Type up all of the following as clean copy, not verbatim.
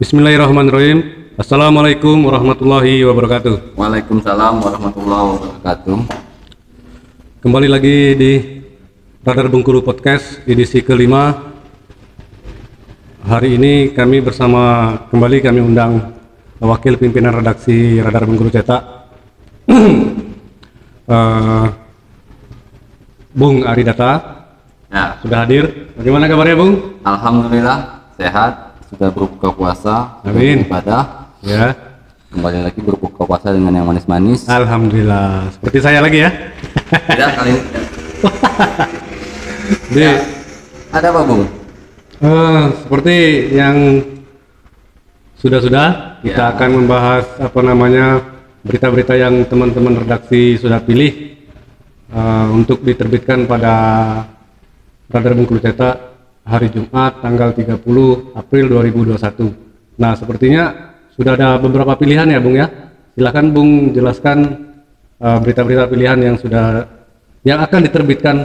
Bismillahirrahmanirrahim. Assalamualaikum warahmatullahi wabarakatuh. Waalaikumsalam warahmatullahi wabarakatuh. Kembali lagi di Radar Bengkulu Podcast edisi kelima. Hari ini kami undang wakil pimpinan redaksi Radar Bengkulu Cetak, Bung Ari Data. Ya, Sudah hadir. Bagaimana kabarnya, Bung? alhamdulillah sehat. Sudah berbuka puasa, Amin. Ibadah. Ya, Kembali lagi berbuka puasa dengan yang manis-manis. alhamdulillah. Seperti saya lagi ya. Tidak kali ini. Di, Ya, ada apa, Bung? seperti yang sudah kita Ya. akan membahas berita-berita yang teman-teman redaksi sudah pilih untuk diterbitkan pada Radar Bengkulu Cetak hari Jumat tanggal 30 April 2021. Nah, sepertinya sudah ada beberapa pilihan ya, Bung ya. Silakan Bung jelaskan berita-berita pilihan yang akan diterbitkan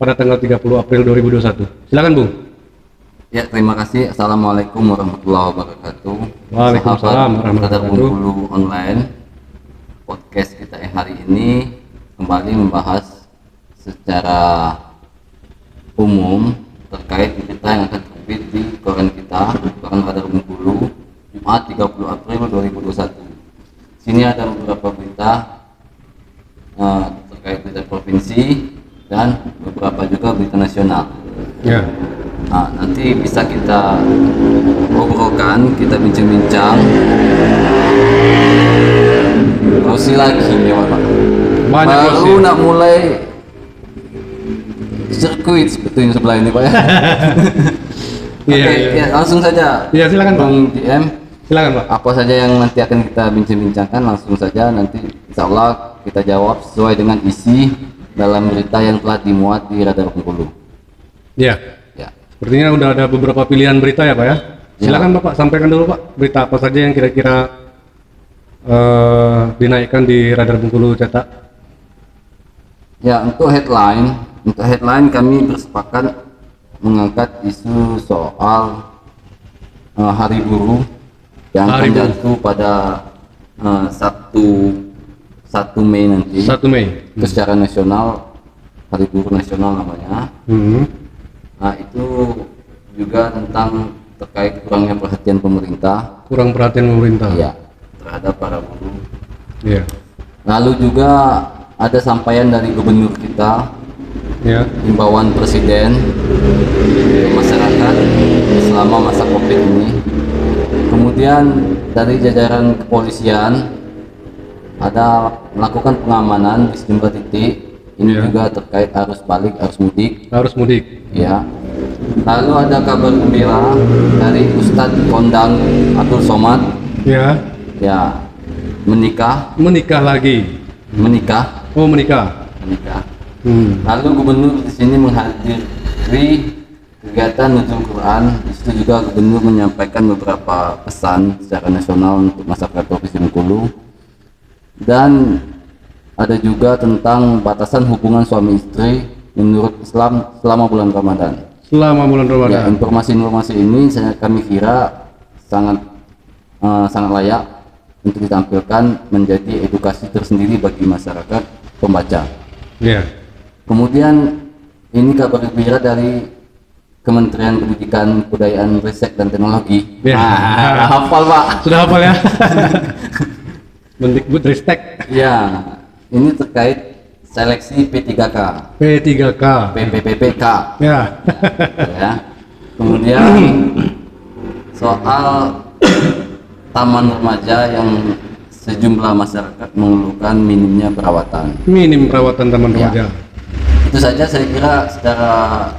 pada tanggal 30 April 2021. Silakan, Bung. Ya, terima kasih. Assalamualaikum warahmatullahi wabarakatuh. Waalaikumsalam Sahabat warahmatullahi Radar Bengkulu Online. Podcast kita yang hari ini kembali membahas secara umum terkait berita yang akan terbit di koran kita, koran Radar Bengkulu, Jumat 30 April 2021. Sini ada beberapa berita terkait berita provinsi dan beberapa juga berita nasional. Ya. Nah, nanti bisa kita obrolkan, kita bincang-bincang. Rosi lagi nih, Pak. Banyak Baru Rosi. nak mulai sirkuit seperti yang sebelah ini, Pak ya. Iya, Oke, iya. ya, langsung saja. Iya, silakan, Pak. Bang DM, Silakan, Pak. apa saja yang nanti akan kita bincang-bincangkan langsung saja nanti insya Allah kita jawab sesuai dengan isi dalam berita yang telah dimuat di Radar Bengkulu. Ya. Ya. Sepertinya udah ada beberapa pilihan berita ya, Pak ya. Silakan Bapak sampaikan dulu, Pak, berita apa saja yang kira-kira dinaikkan di Radar Bengkulu Cetak. Ya, untuk headline kami bersepakat mengangkat isu soal Hari Buruh yang Hari akan Buruh. jatuh pada 1 Mei nanti. 1 Mei. Itu secara nasional, Hari Buruh Nasional namanya. Nah, itu juga tentang terkait kurangnya perhatian pemerintah Kurang perhatian pemerintah. ya terhadap para buruh. Iya. Lalu juga ada sampaian dari gubernur kita, Ya. himbauan presiden ke masyarakat selama masa Covid ini. Kemudian dari jajaran kepolisian ada melakukan pengamanan di sejumlah titik. Ini Ya. juga terkait arus balik, arus mudik. Harus mudik. Ya. Lalu ada kabar gembira dari Ustadz Kondang Abdul Somad, Ya. ya, menikah. Menikah. Oh, menikah. Lalu gubernur di sini menghadiri kegiatan nuzul Quran. Di situ juga gubernur menyampaikan beberapa pesan secara nasional untuk masyarakat Provinsi Bengkulu. Dan ada juga tentang batasan hubungan suami istri menurut Islam selama bulan Ramadan. Selama bulan Ya, Ramadan. informasi-informasi ini kami kira sangat layak untuk ditampilkan menjadi edukasi tersendiri bagi masyarakat pembaca. Ya. Kemudian ini kabar gembira dari Kementerian Pendidikan, Kebudayaan, Riset dan Teknologi. Ya. Hafal, Pak. Sudah hafal ya? Mendikbud Ristek. Ya, ini terkait seleksi P3K, P3K. PPPK. Ya. Ya. Kemudian soal taman remaja yang sejumlah masyarakat mengeluhkan minimnya perawatan. Minim perawatan taman Ya. remaja. Itu saja saya kira secara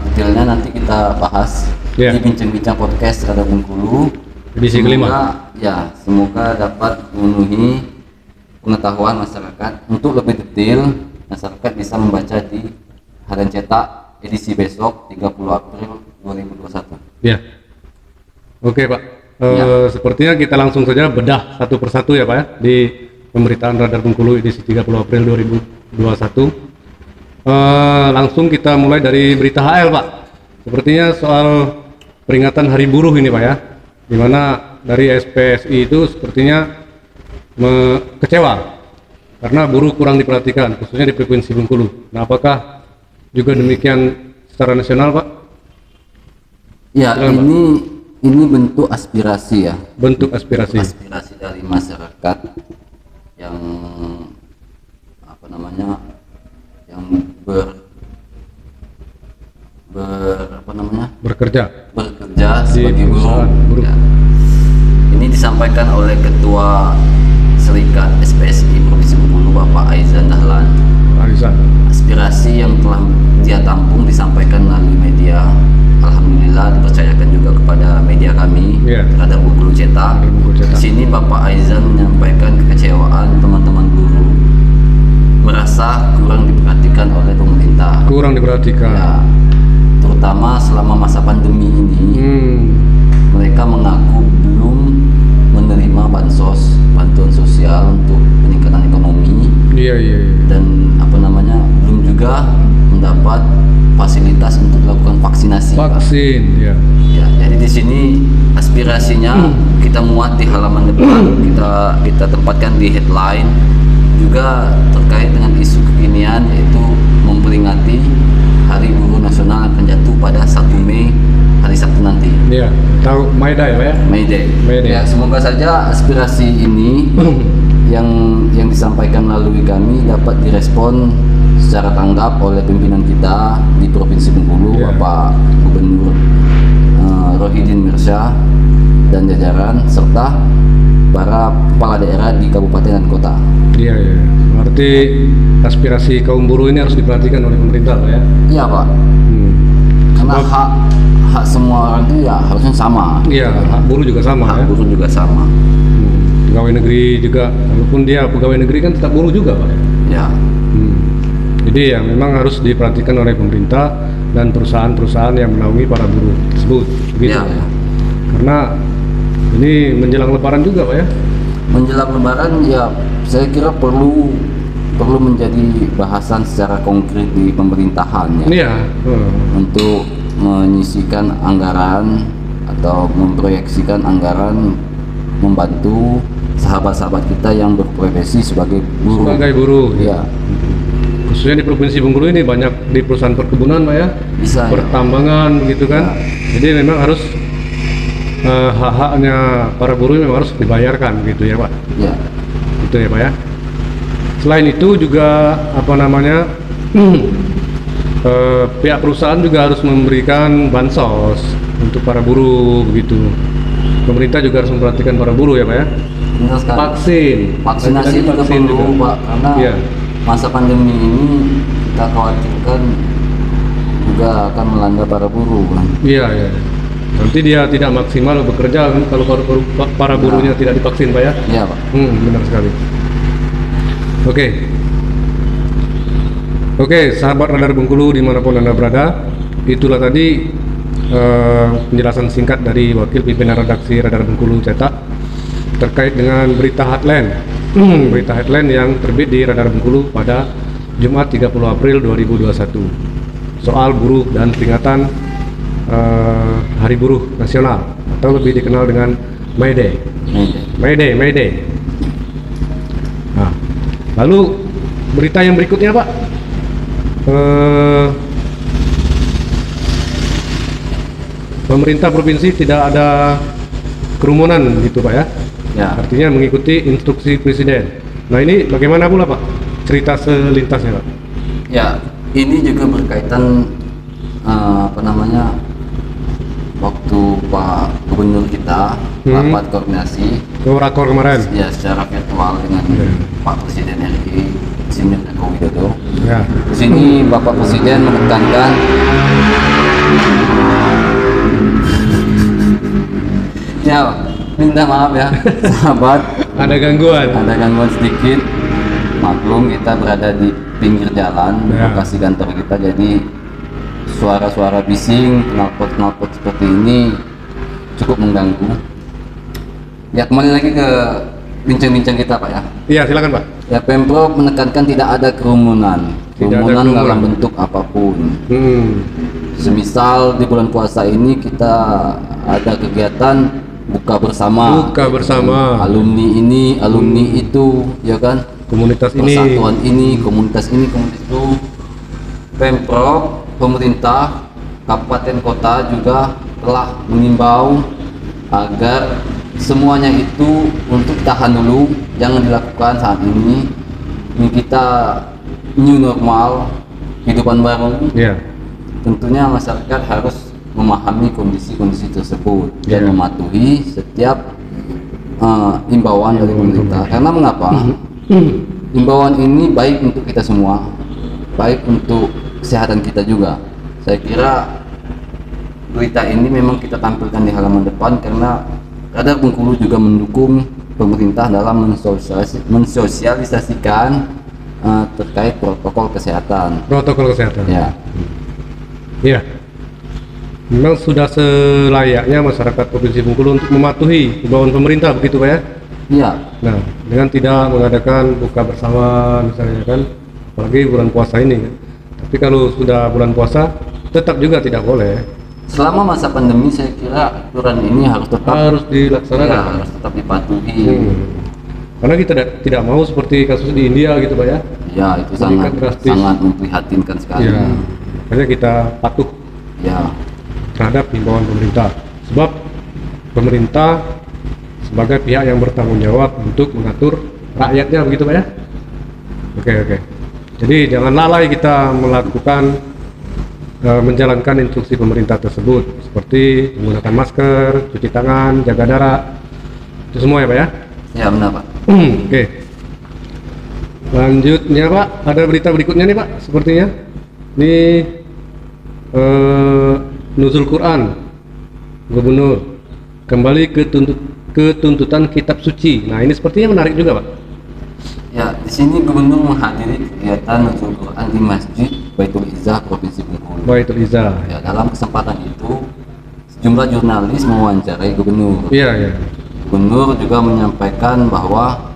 detailnya nanti kita bahas Ya. di bincang-bincang podcast Radar Bengkulu. Edisi kelima. Semoga dapat memenuhi pengetahuan masyarakat. Untuk lebih detail, masyarakat bisa membaca di Harian Cetak edisi besok 30 April 2021. Ya. Oke, Pak. Sepertinya kita langsung saja bedah satu persatu ya, Pak ya, di pemberitaan Radar Bengkulu edisi 30 April 2021. Langsung kita mulai dari berita HL, Pak. Sepertinya soal peringatan Hari Buruh ini, Pak ya. di mana dari SPSI itu sepertinya kecewa karena buruh kurang diperhatikan, khususnya di Provinsi Bengkulu. Nah, apakah juga demikian secara nasional, Pak? Ya, Silakan, Pak. ini bentuk aspirasi ya. Bentuk aspirasi. Aspirasi dari masyarakat yang apa namanya? Yang Bekerja sebagai buruh. perusahaan buruh. Ya. Ini disampaikan oleh Ketua Serikat SPSI Provinsi Bengkulu Bapak Aizan Dahlan. Arisan. Aspirasi yang telah dia tampung disampaikan melalui media. Alhamdulillah dipercayakan juga kepada media kami terhadap Bengkulu Cetak. Di sini Bapak Aizan menyampaikan kekecewaan teman-teman buruh merasa kurang diperhatikan oleh pemerintah. Kurang diperhatikan. Ya, terutama selama masa pandemi ini, mereka mengaku belum menerima bantuan sosial untuk peningkatan ekonomi. Iya. Dan belum juga mendapat fasilitas untuk melakukan vaksinasi. Vaksin, ya. Ya, jadi di sini aspirasinya kita muat di halaman depan, kita tempatkan di headline juga terkait dengan isu kekinian, yaitu memperingati Hari Buruh Nasional akan jatuh pada 1 Mei hari Sabtu nanti. Iya, tahu May Day, Pak ya? May Day. Ya, semoga saja aspirasi ini yang disampaikan melalui kami dapat direspon secara tanggap oleh pimpinan kita di Provinsi Bengkulu, Bapak Gubernur Rohidin Mirsya dan jajaran, serta para kepala daerah di kabupaten dan kota. Iya. Berarti aspirasi kaum buruh ini harus diperhatikan oleh pemerintah, Pak ya? Iya, Pak. Karena hak semua orang itu ya harusnya sama. Iya, hak buruh juga sama. Hak buruh juga sama. Pegawai negeri juga, walaupun dia pegawai negeri kan tetap buruh juga, Pak. Ya. Jadi ya memang harus diperhatikan oleh pemerintah dan perusahaan-perusahaan yang menaungi para buruh tersebut. Begitu. Ya. Karena ini menjelang Lebaran juga, Pak ya? Menjelang Lebaran ya, saya kira perlu menjadi bahasan secara konkret di pemerintahan ya. Iya. Untuk menyisikan anggaran atau memproyeksikan anggaran membantu sahabat-sahabat kita yang berprofesi sebagai buruh. Sebagai buruh. Ya. Khususnya di Provinsi Bengkulu ini banyak di perusahaan perkebunan, Pak ya? Bisa. Pertambangan gitu kan. Jadi memang harus hak-haknya para buruh memang harus dibayarkan gitu ya, Pak. Ya. Gitu ya, Pak ya. Selain itu juga pihak perusahaan juga harus memberikan bansos untuk para buruh begitu. Pemerintah juga harus memperhatikan para buruh ya, Pak ya. Benar sekali. Vaksinasi juga perlu, Pak, karena masa pandemi ini kita khawatirkan juga akan melanda para buruh kan. Iya. Nanti dia tidak maksimal bekerja kalau para buruhnya tidak divaksin, Pak ya. Iya, Pak. Benar sekali. Oke, sahabat Radar Bengkulu dimanapun Anda berada, itulah tadi penjelasan singkat dari Wakil Pimpinan Redaksi Radar Bengkulu Cetak terkait dengan berita headline berita headline yang terbit di Radar Bengkulu pada Jumat 30 April 2021 soal buruh dan peringatan Hari Buruh Nasional atau lebih dikenal dengan May Day. Nah, lalu berita yang berikutnya, Pak, pemerintah provinsi tidak ada kerumunan gitu, Pak ya? Ya. Artinya mengikuti instruksi presiden. Nah, ini bagaimana pula, Pak, cerita selintasnya, Pak? Ya, ini juga berkaitan waktu Pak Gubernur kita rapat koordinasi Rakor kemarin ya secara virtual dengan Pak Presiden RI Insinyur Joko Widodo. ya. Di sini Bapak Presiden menekankan ya, minta maaf ya sahabat, Ada gangguan. sedikit, maklum kita berada di pinggir jalan lokasi kantor kita, jadi suara-suara bising, knalpot seperti ini cukup mengganggu. Ya, kembali lagi ke bincang-bincang kita, Pak ya. Iya, silakan, Pak. Ya, Pemprov menekankan tidak ada kerumunan dalam bentuk apapun. Semisal di bulan puasa ini kita ada kegiatan buka bersama. Buka bersama. Alumni ini, alumni itu, ya kan? Komunitas ini. Persatuan ini, komunitas itu. Pemprov, pemerintah, kabupaten kota juga telah mengimbau agar semuanya itu untuk tahan dulu, jangan dilakukan saat ini. Ini kita new normal, kehidupan baru. Ya. Tentunya masyarakat harus memahami kondisi-kondisi tersebut dan mematuhi setiap imbauan dari pemerintah. Karena mengapa? Imbauan ini baik untuk kita semua, baik untuk kesehatan kita juga. Saya kira berita ini memang kita tampilkan di halaman depan karena Radar Bengkulu juga mendukung pemerintah dalam mensosialisasikan terkait protokol kesehatan. Protokol kesehatan. Ya. Iya. Memang sudah selayaknya masyarakat Provinsi Bengkulu untuk mematuhi imbauan pemerintah, begitu Pak ya? Iya. Nah, dengan tidak mengadakan buka bersama misalnya kan, apalagi bulan puasa ini kan. Tapi kalau sudah bulan puasa, tetap juga tidak boleh. Selama masa pandemi saya kira aturan ini harus dilaksanakan. ya, harus tetap dipatuhi. Karena kita tidak mau seperti kasus di India gitu Pak ya. Ya, itu Meningkat drastis. sangat memprihatinkan sekali. Ya. Makanya kita patuh Ya. terhadap himbauan pemerintah. Sebab pemerintah sebagai pihak yang bertanggung jawab untuk mengatur rakyatnya, begitu Pak ya. Oke. Jadi jangan lalai kita melakukan menjalankan instruksi pemerintah tersebut, seperti menggunakan masker, cuci tangan, jaga jarak, itu semua ya Pak ya. Ya, benar Pak. Oke. Lanjutnya Pak, ada berita berikutnya nih Pak, sepertinya. Ini nuzul Quran, Gubernur kembali ke tuntutan kitab suci. Nah ini sepertinya menarik juga Pak. Ya, di sini Gubernur menghadiri kegiatan nuzul Quran di Masjid Baitul Izzah Provinsi Bengkulu. Baitul Izzah. Ya, dalam kesempatan itu sejumlah jurnalis mewawancarai Gubernur. Iya. Gubernur juga menyampaikan bahwa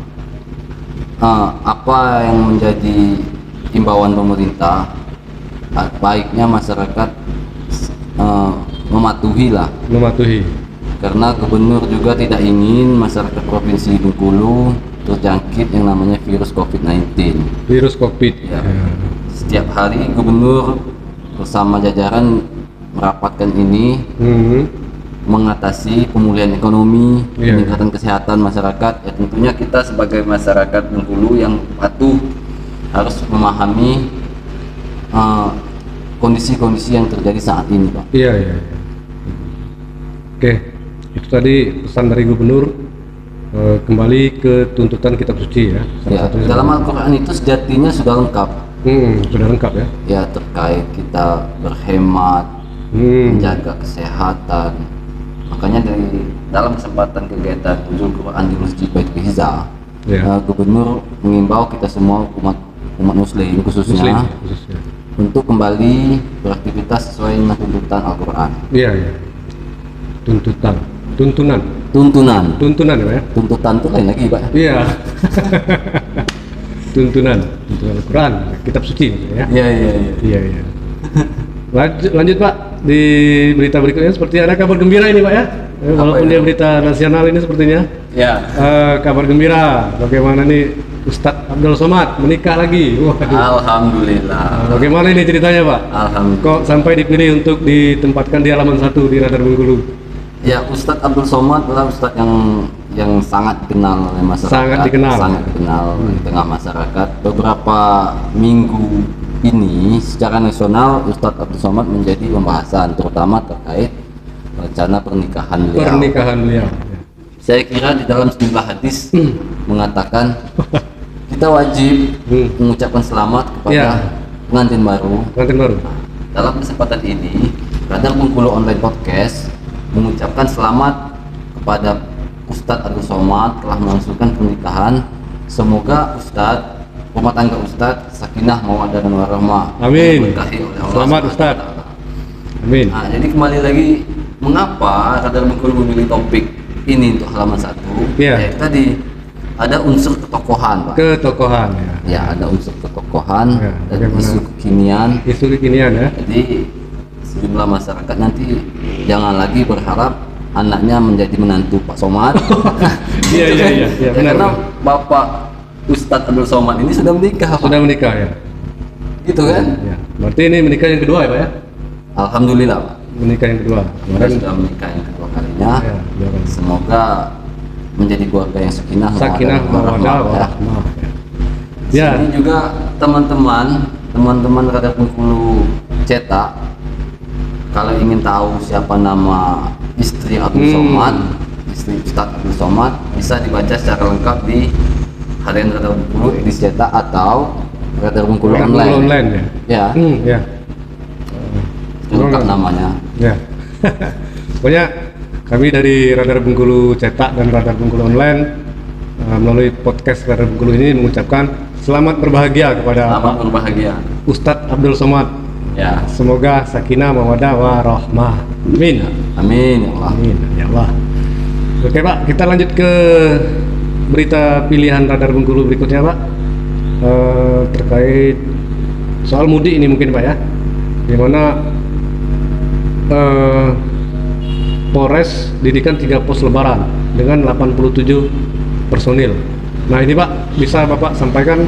apa yang menjadi himbauan pemerintah, baiknya masyarakat mematuhi, karena Gubernur juga tidak ingin masyarakat Provinsi Bengkulu terjangkit yang namanya virus COVID-19. Virus COVID. Ya. Setiap hari Gubernur bersama jajaran merapatkan ini, mengatasi pemulihan ekonomi, peningkatan kesehatan masyarakat. Ya, tentunya kita sebagai masyarakat Bengkulu yang patuh harus memahami kondisi-kondisi yang terjadi saat ini, Pak. Iya. Oke, itu tadi pesan dari Gubernur, kembali ke tuntutan kitab suci ya. Ya, dalam Al-Quran itu sejatinya sudah lengkap. Sudah lengkap ya. Ya, terkait kita berhemat, menjaga kesehatan. Makanya dalam kesempatan kegiatan nuzul Quran di Masjid Baitul Izzah, Gubernur mengimbau kita semua umat Muslim khususnya untuk kembali beraktivitas sesuai dengan tuntutan Al-Quran. Iya. Tuntunan ya Pak ya. Tuntutan itu lain lagi Pak. Iya. tuntunan Al-Quran, kitab suci ya. Iya. Lanjut Pak, di berita berikutnya seperti ada kabar gembira ini Pak ya. Walaupun dia berita nasional ini sepertinya. Ya. Kabar gembira, bagaimana nih Ustadz Abdul Somad menikah lagi. Alhamdulillah. Bagaimana ini ceritanya Pak? Alhamdulillah. Kok sampai dipilih untuk ditempatkan di halaman 1 di Radar Bengkulu? Ya, Ustadz Abdul Somad adalah Ustadz yang sangat dikenal oleh masyarakat. Sangat dikenal di tengah masyarakat. Beberapa minggu ini secara nasional Ustadz Abdul Somad menjadi pembahasan, terutama terkait rencana pernikahan beliau. Saya kira di dalam sejumlah hadis mengatakan kita wajib mengucapkan selamat kepada pengantin baru. Dalam kesempatan ini, Radar Bengkulu Online Podcast mengucapkan selamat kepada Ustadz Abdul Somad telah melangsungkan pernikahan. Semoga Ustadz, rumah tangga Ustadz sakinah mawaddah dan warahmah. Amin. Selamat Ustadz. Amin. Nah, jadi kembali lagi, mengapa Radar Bengkulu memilih topik ini untuk halaman 1? Ya, tadi ada unsur ketokohan, Pak. Ya, ada unsur ketokohan dan isu kekinian ya. Jadi sejumlah masyarakat nanti jangan lagi berharap anaknya menjadi menantu Pak Somad. Iya, iya, iya, iya, benar, Karena benar. Bapak Ustadz Abdul Somad ini sudah menikah, Pak. Sudah menikah ya. Gitu kan? Ya. Berarti ini menikah yang kedua ya Pak ya? Alhamdulillah, Pak. Menikah yang kedua. Kita Kemarin sudah menikah yang kedua kalinya. ya, kemarin. Semoga menjadi keluarga yang sakinah, Sakinah mawaddah warahmah, ya. warahmah. Ya. Ini juga teman-teman Radar Bengkulu cetak, kalau ingin tahu siapa nama istri Abdul Somad, istri Ustadz Abdul Somad, bisa dibaca secara lengkap di Harian Radar Bengkulu edisi cetak atau Radar Bengkulu Radar online. Bengkulu online ya. Ya, Ya. itu lengkap namanya. Ya. Pokoknya kami dari Radar Bengkulu cetak dan Radar Bengkulu online melalui podcast Radar Bengkulu ini mengucapkan selamat berbahagia kepada Selamat berbahagia. Ustadz Abdul Somad. Ya, Semoga sakinah mawaddah warahmah. Amin. amin ya Allah. Amin ya Allah. Oke Pak, kita lanjut ke berita pilihan Radar Bengkulu berikutnya Pak. Terkait soal mudik ini mungkin Pak ya, di mana Polres dirikan 3 pos lebaran dengan 87 personil. Nah ini Pak, bisa Bapak sampaikan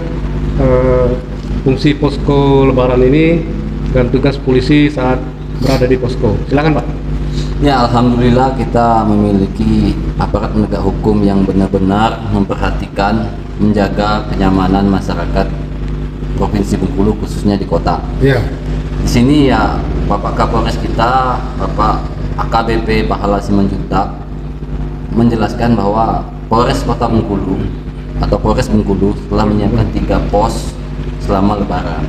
fungsi posko lebaran ini dan tugas polisi saat berada di posko. Silakan Pak. Ya, alhamdulillah kita memiliki aparat penegak hukum yang benar-benar memperhatikan, menjaga kenyamanan masyarakat Provinsi Bengkulu khususnya di kota. Iya. Di sini ya Bapak Kapolres kita, Bapak AKBP Pahala Simanjuntak menjelaskan bahwa Polres Kota Bengkulu atau Polres Bengkulu telah menyiapkan 3 pos selama Lebaran.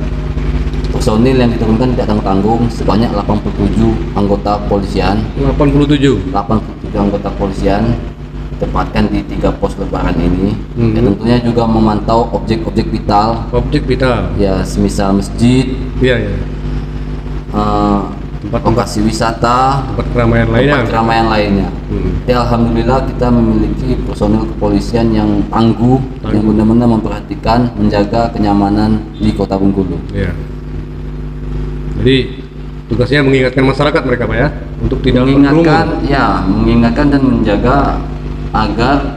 Personil yang diturunkan tidak tanggung-tanggung sebanyak 87 anggota polisian. 87. 87 anggota polisian ditempatkan di 3 pos lebaran ini. Mhm. Dan tentunya juga memantau objek-objek vital, Objek vital. ya semisal masjid, Iya, iya. Tempat-tempat lokasi wisata, tempat keramaian lainnya. tempat keramaian lainnya. Ya alhamdulillah kita memiliki personil kepolisian yang tangguh, yang benar-benar memperhatikan, menjaga kenyamanan di Kota Bengkulu. Iya. Jadi tugasnya mengingatkan masyarakat mereka Pak ya, untuk tidak Mengingatkan dan menjaga agar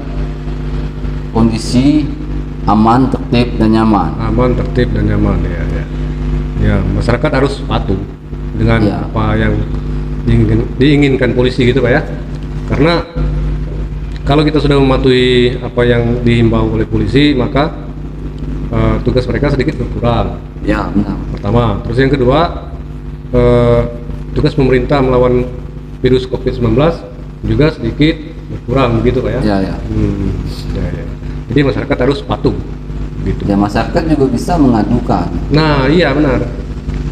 kondisi aman, tertib dan nyaman. aman, tertib dan nyaman ya, ya. Ya, masyarakat harus patuh dengan Ya. apa yang diinginkan polisi gitu Pak ya. Karena kalau kita sudah mematuhi apa yang dihimbau oleh polisi, maka tugas mereka sedikit berkurang. Ya benar. Pertama, terus yang kedua, tugas pemerintah melawan virus COVID-19 juga sedikit berkurang begitu Pak ya. Ya ya. Ya, ya. Jadi masyarakat harus patuh gitu. Ya masyarakat juga bisa mengadukan Nah, iya benar.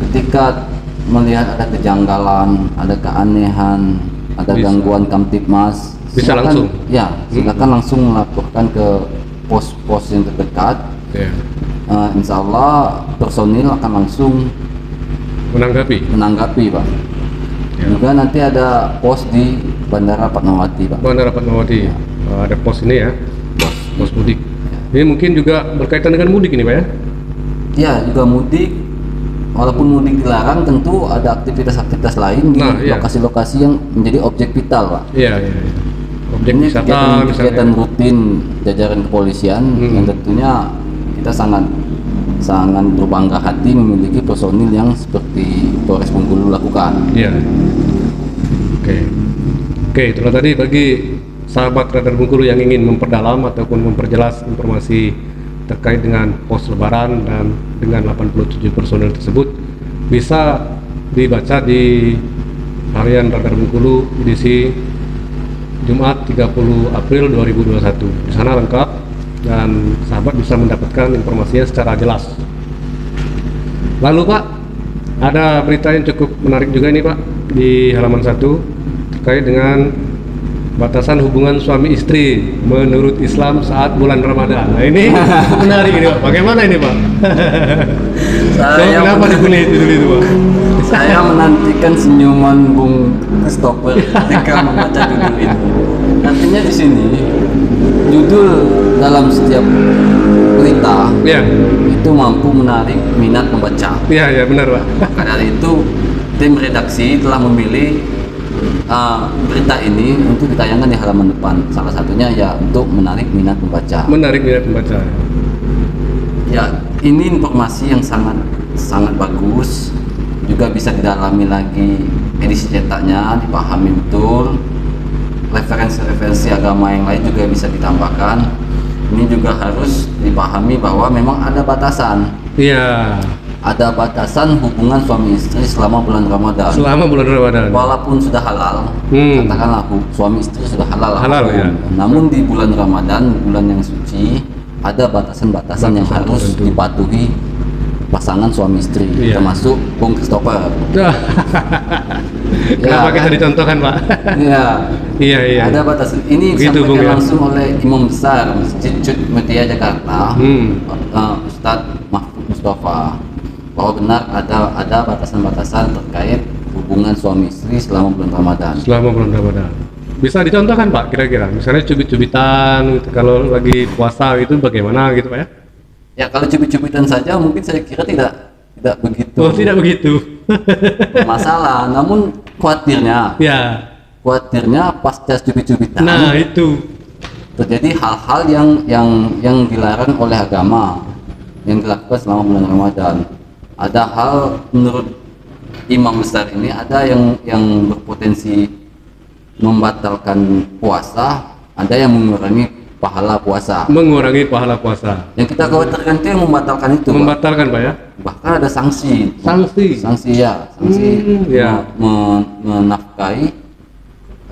ketika melihat ada kejanggalan, ada keanehan, ada Bisa. gangguan Kamtibmas. Bisa silakan- langsung. Ya, silakan langsung melaporkan ke pos-pos yang terdekat. Ya. Insya Allah personil akan langsung menanggapi, Pak. Ya. Juga nanti ada pos di Bandara Fatmawati, Pak. Bandara Fatmawati. Ada pos ini ya, pos mudik. Ini mungkin juga berkaitan dengan mudik ini Pak ya. Ya, juga mudik. Walaupun mudik dilarang, tentu ada aktivitas-aktivitas lain di Nah, iya. lokasi-lokasi yang menjadi objek vital, Pak. Iya, iya, iya. Objek Ini wisata kegiatan misalnya. rutin jajaran kepolisian yang tentunya kita sangat berbangga hati memiliki personil yang seperti Polres Bengkulu lakukan. Iya. Oke. Oke, itulah tadi bagi sahabat Radar Bengkulu yang ingin memperdalam ataupun memperjelas informasi terkait dengan pos lebaran dan dengan 87 personil tersebut, bisa dibaca di harian Radar Bengkulu edisi Jumat 30 April 2021. Di sana lengkap dan sahabat bisa mendapatkan informasinya secara jelas. Lalu Pak, ada berita yang cukup menarik juga ini Pak di halaman 1 terkait dengan batasan hubungan suami istri menurut Islam saat bulan Ramadan. Nah ini menarik ini Pak. Bagaimana ini Pak? Kenapa dipilih itu dulu itu Pak? Saya menantikan senyuman Bung Christopher ketika membaca judul itu. Artinya di sini judul dalam setiap berita Ya, itu mampu menarik minat pembaca. ya, ya benar Pak. Maka dari itu tim redaksi telah memilih berita ini untuk ditayangkan di halaman depan. Salah satunya ya untuk menarik minat pembaca. Menarik minat pembaca. Ya, ini informasi yang sangat bagus. Juga bisa didalami lagi edisi cetaknya, dipahami betul. Referensi agama yang lain juga bisa ditambahkan. Ini juga harus dipahami bahwa memang ada batasan. Iya. Ada batasan hubungan suami istri selama bulan Ramadan. Selama bulan Ramadan. Walaupun sudah halal, katakanlah suami istri sudah halal. Halal ya. Namun di bulan Ramadan, bulan yang suci, ada batasan-batasan yang harus dipatuhi pasangan suami istri, termasuk Bung Christopher. Kenapa kita dicontohkan, Pak? Iya. Ada batasan. Ini disampaikan langsung oleh Imam Besar Masjid Cud Mutia Jakarta, Ustadz Mahfud Mustafa, bahwa benar ada batasan-batasan terkait hubungan suami istri selama bulan Ramadan. Selama bulan Ramadan. Bisa dicontohkan, Pak, kira-kira? Misalnya cubit-cubitan, gitu, kalau lagi puasa itu bagaimana gitu, Pak ya? Ya, kalau cubit-cubitan saja mungkin saya kira tidak begitu. Oh, tidak begitu. Masalah, namun khawatirnya pasca cubit-cubitan. Nah, itu terjadi hal-hal yang dilarang oleh agama yang dilakukan selama bulan Ramadan. Ada hal menurut Imam Besar ini ada yang berpotensi membatalkan puasa, ada yang mengurangi pahala puasa. Yang kita khawatirkan itu yang membatalkan itu. Membatalkan, Pak ya? Bahkan ada sanksi. Sanksi menafkahi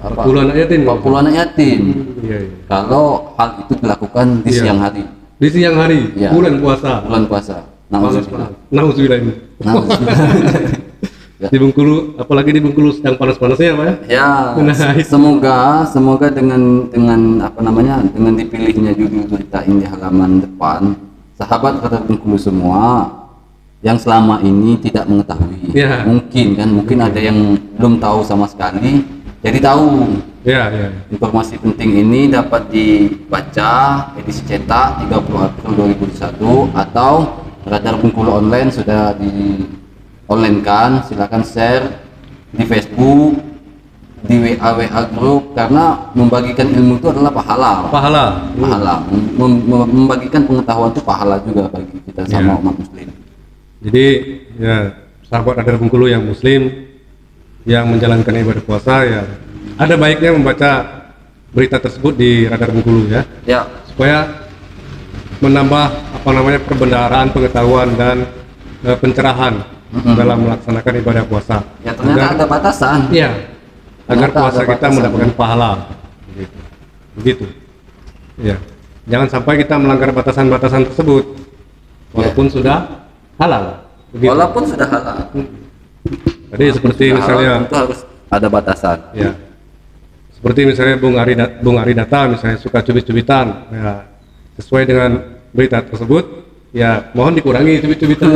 puluhan anak yatim. Kalau hal itu dilakukan di siang hari. Di siang hari, bulan puasa. Nauzubillah. Di Bengkulu, apalagi di Bengkulu sedang panas-panasnya, Pak ya? Semoga dengan dengan dipilihnya judul berita ini di halaman depan, sahabat Radar Bengkulu semua yang selama ini tidak mengetahui, mungkin ada yang belum tahu sama sekali, jadi tahu. Informasi penting ini dapat dibaca edisi cetak 30 April 2021 atau Radar Bengkulu online sudah di online kan, silakan share di Facebook, di WA grup, karena membagikan ilmu itu adalah pahala. Membagikan pengetahuan itu pahala juga bagi kita sama umat muslim. Jadi ya, sahabat Radar Bengkulu yang muslim yang menjalankan ibadah puasa, ya ada baiknya membaca berita tersebut di Radar Bengkulu ya. Supaya menambah perbendaharaan, pengetahuan dan pencerahan dalam melaksanakan ibadah puasa. Ya, ternyata ada batasan. Agar puasa kita mendapatkan pahala. Begitu. Ya. Jangan sampai kita melanggar batasan-batasan tersebut walaupun sudah halal. Begitu. Walaupun sudah halal. Jadi seperti misalnya itu harus ada batasan. Ya. Seperti misalnya Bung Ari Data misalnya suka cubit-cubitan, ya, sesuai dengan berita tersebut, ya mohon dikurangi cubit-cubitan.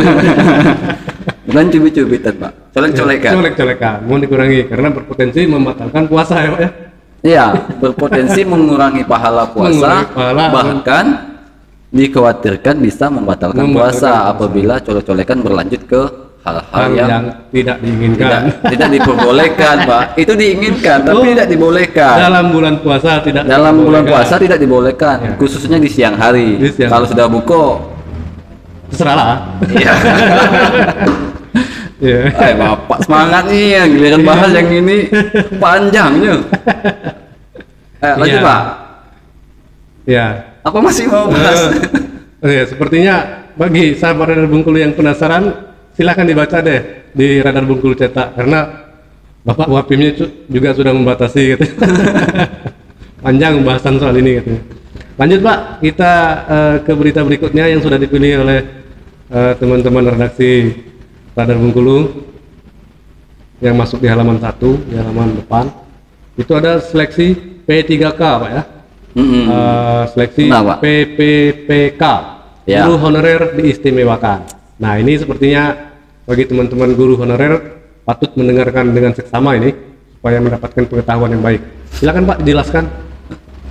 Bukan cubit-cubitan, Pak. Colek-colekan. Mohon dikurangi karena berpotensi membatalkan puasa ya, Pak ya. Iya, berpotensi mengurangi pahala puasa, bahkan dikhawatirkan bisa membatalkan puasa apabila colek-colekan berlanjut ke hal-hal yang tidak diinginkan. Tidak diperbolehkan, Pak. Itu diinginkan tapi tidak dibolehkan. Dalam bulan puasa tidak dibolehkan. Khususnya di siang hari. Kalau sudah buka terserahlah. Bapak semangat nih yang giliran bahas yang ini panjangnya. Lanjut, Pak. Apa masih mau bahas? Sepertinya bagi sahabat Radar Bengkulu yang penasaran, silakan dibaca deh di Radar Bengkulu cetak, karena Bapak Wapimnya juga sudah membatasi gitu. Panjang pembahasan soal ini gitu. Lanjut, Pak, kita ke berita berikutnya yang sudah dipilih oleh teman-teman redaksi Radar Bengkulu yang masuk di halaman 1, di halaman depan. Itu ada seleksi P3K, Pak ya. Seleksi PPPK, guru honorer diistimewakan. Nah, ini sepertinya bagi teman-teman guru honorer patut mendengarkan dengan seksama ini supaya mendapatkan pengetahuan yang baik. Silakan, Pak, jelaskan.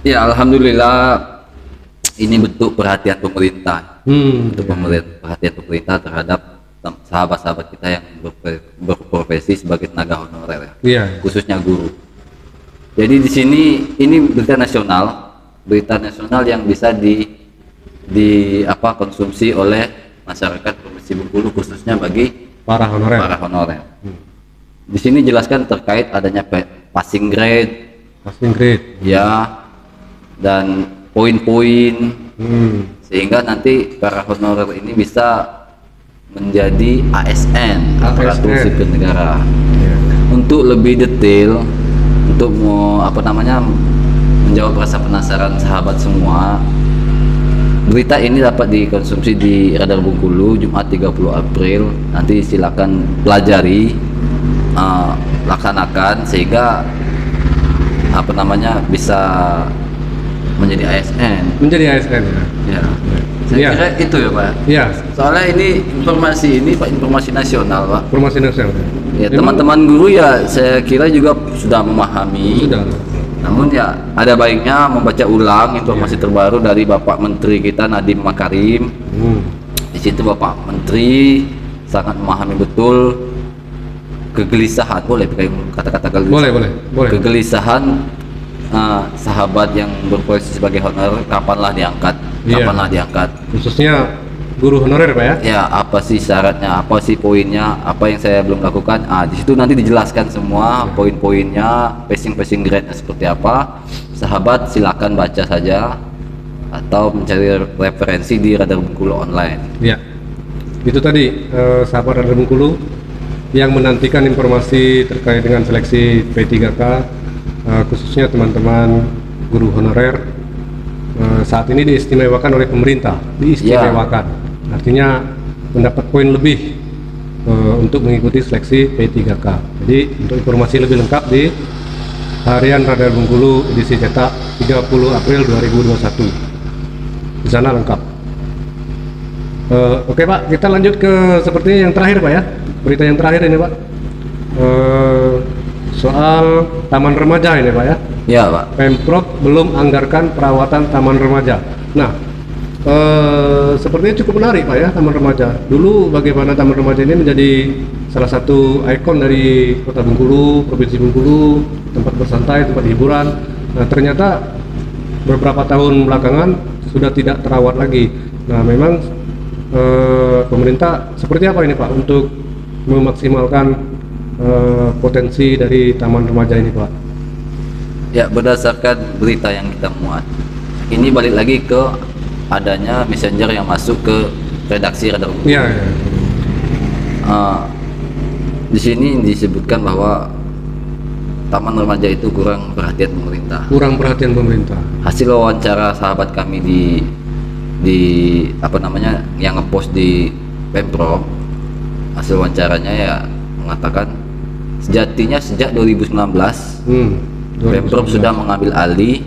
Ya, alhamdulillah ini bentuk perhatian pemerintah. Perhatian pemerintah terhadap sahabat-sahabat kita yang berprofesi sebagai tenaga honorer ya, Iya. khususnya guru. Jadi di sini ini berita nasional yang bisa konsumsi oleh masyarakat Provinsi Bengkulu, khususnya bagi Para honorer. Di sini jelaskan terkait adanya passing grade Passing grade. ya, dan poin-poin, sehingga nanti para honorer ini bisa menjadi ASN, aparatur sipil negara. Iya. Untuk lebih detail, untuk menjawab rasa penasaran sahabat semua, berita ini dapat dikonsumsi di Radar Bengkulu Jumat 30 April. Nanti silakan pelajari, laksanakan sehingga bisa menjadi ASN. Menjadi ASN ya. Ya. Saya Iya. kira itu ya Pak. Iya. Soalnya ini informasi nasional Pak. Informasi nasional. Ya, Memang teman-teman guru ya saya kira juga sudah memahami. sudah. Namun ya ada baiknya membaca ulang informasi terbaru dari Bapak Menteri kita Nadiem Makarim. Di situ Bapak Menteri sangat memahami betul kegelisahan, boleh pakai kata-kata kegelisahan. Boleh. Kegelisahan sahabat yang berprofesi sebagai honorer, kapanlah diangkat. Khususnya guru honorer Pak ya. Ya, apa sih syaratnya, apa sih poinnya, apa yang saya belum lakukan. Di situ nanti dijelaskan semua poin-poinnya, passing grade-nya seperti apa. Sahabat silakan baca saja atau mencari referensi di Radar Bengkulu online. Ya. Itu tadi sahabat Radar Bengkulu yang menantikan informasi terkait dengan seleksi P3K, khususnya teman-teman guru honorer saat ini diistimewakan oleh pemerintah. Artinya mendapat poin lebih untuk mengikuti seleksi P3K. Jadi untuk informasi lebih lengkap di Harian Radar Bengkulu edisi cetak 30 April 2021. Di sana lengkap. Oke Pak, kita lanjut ke sepertinya yang terakhir Pak ya. Berita yang terakhir ini Pak. Soal taman remaja ini Pak ya. Ya Pak. Pemprov belum anggarkan perawatan taman remaja. Nah, sepertinya cukup menarik Pak ya, taman remaja. Dulu bagaimana taman remaja ini menjadi salah satu ikon dari Kota Bengkulu, Provinsi Bengkulu, tempat bersantai, tempat hiburan. Nah, ternyata beberapa tahun belakangan sudah tidak terawat lagi. Nah, memang pemerintah seperti apa ini Pak untuk memaksimalkan potensi dari taman remaja ini Pak? Ya, berdasarkan berita yang kita muat, ini balik lagi ke adanya messenger yang masuk ke redaksi Radar Bengkulu. Iya. Di sini disebutkan bahwa taman remaja itu kurang perhatian pemerintah. Hasil wawancara sahabat kami yang ngepost di Pemprov, hasil wawancaranya ya mengatakan sejatinya sejak 2019 Pemprov sudah mengambil alih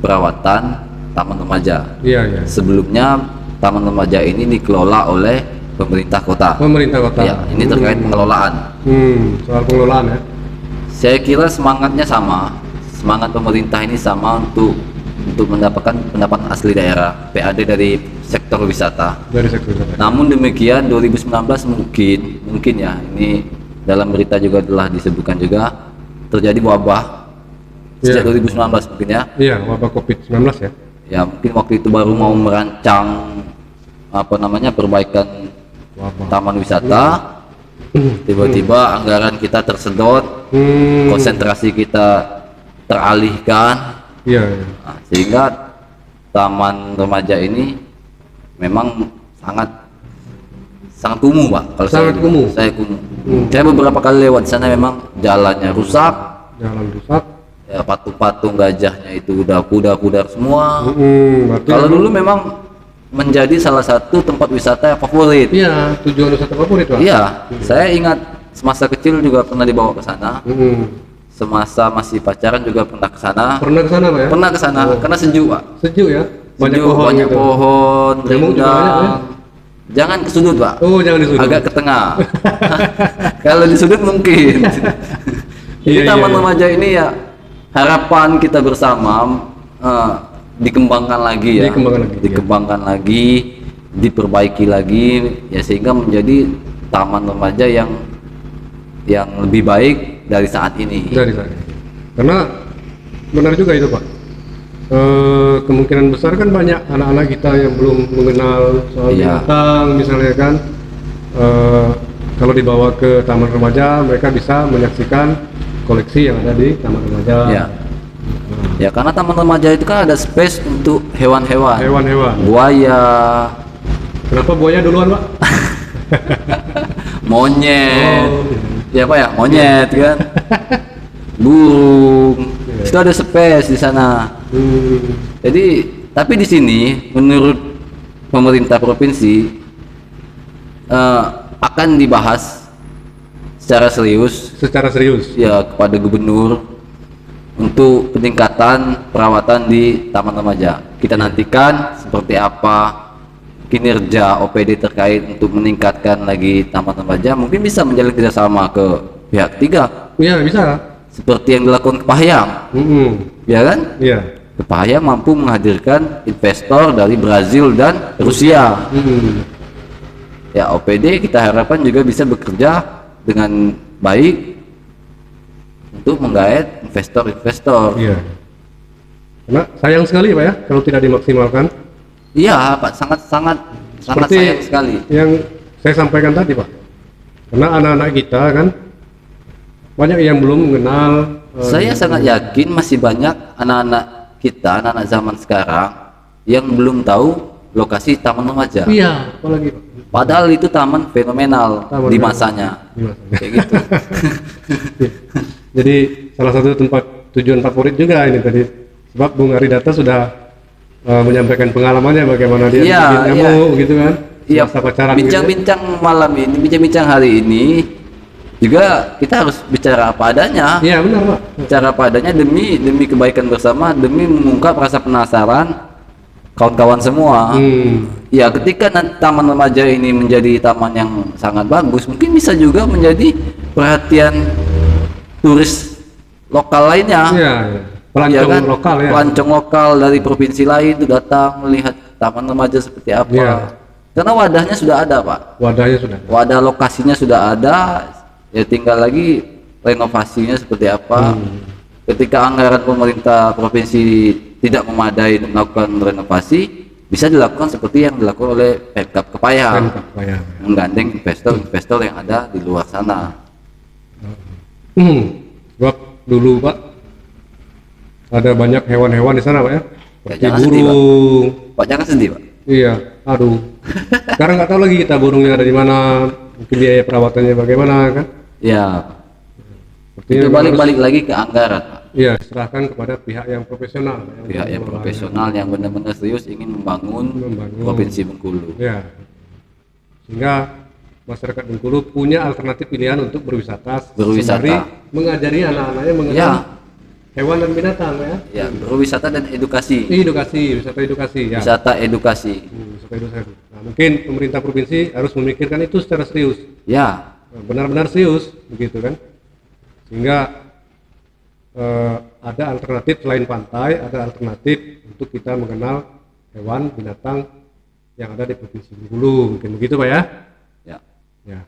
perawatan taman remaja. Iya. Sebelumnya taman remaja ini dikelola oleh pemerintah kota. Ya, ini terkait pengelolaan. Soal pengelolaan ya. Saya kira semangatnya sama. Semangat pemerintah ini sama untuk mendapatkan pendapatan asli daerah, PAD dari sektor wisata. Namun demikian 2019 mungkin ya, ini dalam berita juga telah disebutkan juga terjadi wabah sejak 2019 mungkin ya. Iya, wabah COVID-19 ya. Ya, mungkin waktu itu baru mau merancang perbaikan taman wisata. Tiba-tiba anggaran kita tersedot, konsentrasi kita teralihkan. Iya. Nah, sehingga taman remaja ini memang sangat kumuh Pak. Kalau Sangat kumuh. Saya kumuh. Saya beberapa kali lewat sana, memang jalannya rusak. Ya, patung-patung gajahnya itu udah pudar semua. Kalau dulu memang menjadi salah satu tempat wisata yang favorit. Iya, tujuan wisata favorit Pak. Iya, saya ingat semasa kecil juga pernah dibawa ke sana. Semasa masih pacaran juga pernah ke sana. Pernah ke sana Pak ya? Pernah ke sana karena sejuk Pak. Sejuk ya? Banyak pohon, rindang. Jangan ke sudut Pak. Oh, jangan di sudut. Agak ke tengah. Kalau di sudut mungkin. Jadi taman remaja ini ya harapan kita bersama dikembangkan lagi ya. Dikembangkan lagi, diperbaiki lagi ya, sehingga menjadi taman remaja yang lebih baik dari saat ini. Dari saya. Karena benar juga itu Pak. Kemungkinan besar kan banyak anak-anak kita yang belum mengenal soal binatang misalnya kan. Kalau dibawa ke taman remaja mereka bisa menyaksikan koleksi yang ada di taman remaja. Ya. Ya karena taman remaja itu kan ada space untuk hewan-hewan. Hewan-hewan. Buaya. Kenapa buaya duluan Pak? Monyet. Ya Pak ya, monyet kan. Burung. Itu ada space di sana. Jadi, tapi di sini menurut pemerintah provinsi akan dibahas secara serius ya kepada gubernur untuk peningkatan perawatan di taman remaja. Kita nantikan seperti apa kinerja OPD terkait untuk meningkatkan lagi taman remaja. Mungkin bisa menjalin kerjasama ke pihak ketiga. Iya bisa. Seperti yang dilakukan Kepahayang, ya kan? Iya. Kepahayang mampu menghadirkan investor dari Brazil dan Rusia. Ya OPD kita harapkan juga bisa bekerja dengan baik untuk menggait investor-investor. Iya. Karena sayang sekali Pak ya kalau tidak dimaksimalkan. Iya Pak, sangat sayang sekali. Yang saya sampaikan tadi Pak. Karena anak-anak kita kan banyak yang belum mengenal. Saya sangat yakin masih banyak anak-anak kita, anak-anak zaman sekarang yang belum tahu lokasi taman remaja. Iya, apalagi Pak. Padahal itu taman fenomenal di masanya. Kayak gitu. Jadi salah satu tempat tujuan favorit juga ini tadi. Sebab Bung Aridata sudah menyampaikan pengalamannya bagaimana dia bikin nyamuk gitu kan. Iya. Bincang-bincang malam ini, bincang-bincang hari ini juga kita harus bicara apa adanya. Iya benar Pak. Bicara apa adanya demi kebaikan bersama, demi mengungkap rasa penasaran kawan-kawan semua. Ya ketika nanti taman remaja ini menjadi taman yang sangat bagus, mungkin bisa juga menjadi perhatian turis lokal lainnya. Iya. Pelancong kan? Lokal ya. Pelancong lokal dari provinsi lain itu datang melihat taman remaja seperti apa. Iya. Karena wadahnya sudah ada Pak. Wadahnya sudah. Wadah lokasinya sudah ada. Ya tinggal lagi renovasinya seperti apa. Ketika anggaran pemerintah provinsi tidak memadai untuk melakukan renovasi, bisa dilakukan seperti yang dilakukan oleh Pemkab Kepahayang, menggandeng investor yang ada di luar sana. Sebab dulu Pak ada banyak hewan-hewan di sana Pak ya, seperti burung. Pak jangan sedih Pak. Iya, aduh. Sekarang nggak tahu lagi kita burungnya ada di mana, mungkin biaya perawatannya bagaimana kan? Ya. Itu balik lagi ke anggaran Pak. Iya, serahkan kepada pihak yang profesional. Pihak yang profesional yang benar-benar serius ingin membangun Provinsi Bengkulu. Ya. Sehingga masyarakat Bengkulu punya alternatif pilihan untuk berwisata. Sembari mengajari anak-anaknya mengenal hewan dan binatang ya. Ya, berwisata dan edukasi. Wisata edukasi ya. Wisata edukasi. Nah, mungkin pemerintah provinsi harus memikirkan itu secara serius. Ya. Benar-benar serius begitu kan. Sehingga ada alternatif selain pantai, ada alternatif untuk kita mengenal hewan binatang yang ada di Provinsi Bengkulu, mungkin begitu Pak ya? Ya.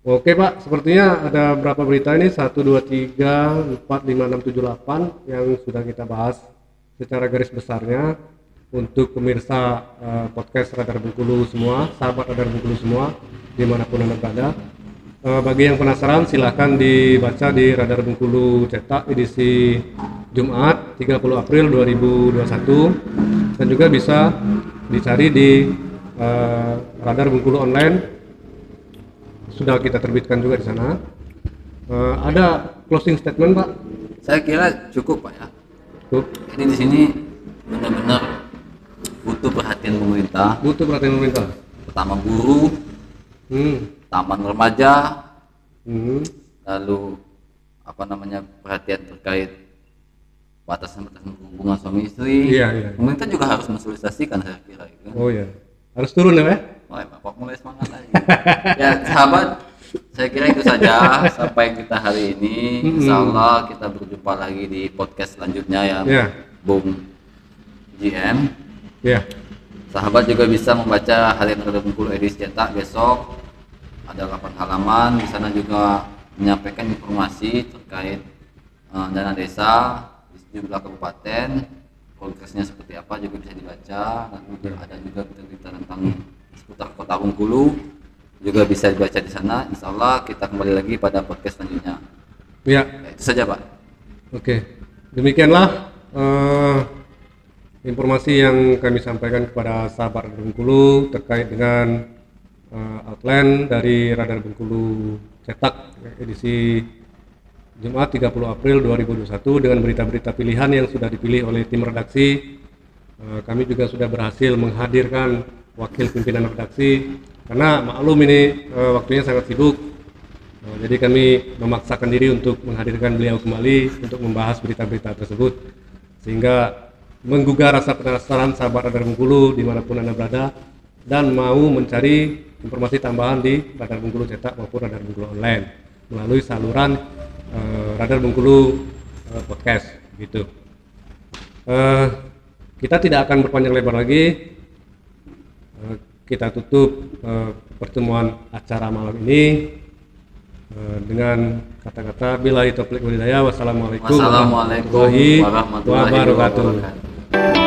Oke Pak, sepertinya ada berapa berita ini 1, 2, 3, 4, 5, 6, 7, 8 yang sudah kita bahas secara garis besarnya untuk pemirsa podcast Radar Bengkulu semua, sahabat Radar Bengkulu semua dimanapun Anda berada. Bagi yang penasaran silahkan dibaca di Radar Bengkulu cetak edisi Jumat 30 April 2021 dan juga bisa dicari di Radar Bengkulu online, sudah kita terbitkan juga di sana. Ada closing statement Pak? Saya kira cukup Pak ya. Cukup. Ini di sini benar-benar butuh perhatian pemerintah. Pertama guru, taman remaja, lalu perhatian terkait batasan-batasan hubungan suami istri. Iya. Pemerintah juga harus mensosialisasikan saya kira. Oh iya, harus turun ya Pak? Bapak mulai semangat lagi. Ya sahabat, saya kira itu saja sampai kita hari ini. Insya Allah kita berjumpa lagi di podcast selanjutnya ya, Bung GM. Sahabat juga bisa membaca Harian Radar Bengkulu edisi cetak besok ada 8 halaman. Di sana juga menyampaikan informasi terkait dana desa di sejumlah kabupaten, progresnya seperti apa juga bisa dibaca. Lalu ada juga berita tentang seputar Kota Bengkulu juga bisa dibaca di sana. Insya Allah kita kembali lagi pada podcast selanjutnya. Ya, Itu saja Pak. oke. Demikianlah informasi yang kami sampaikan kepada sahabat Radar Bengkulu terkait dengan outline dari Radar Bengkulu cetak edisi Jumat 30 April 2021 dengan berita-berita pilihan yang sudah dipilih oleh tim redaksi. Kami juga sudah berhasil menghadirkan wakil pimpinan redaksi karena maklum ini waktunya sangat sibuk. Jadi kami memaksakan diri untuk menghadirkan beliau kembali untuk membahas berita-berita tersebut sehingga menggugah rasa penasaran sahabat Radar Bengkulu dimanapun Anda berada dan mau mencari informasi tambahan di Radar Bengkulu cetak maupun Radar Bengkulu online melalui saluran Radar Bengkulu podcast gitu. Kita tidak akan berpanjang lebar lagi. Kita tutup pertemuan acara malam ini dengan kata-kata billahi taufiq wal hidayah. Wassalamualaikum warahmatullahi wabarakatuh.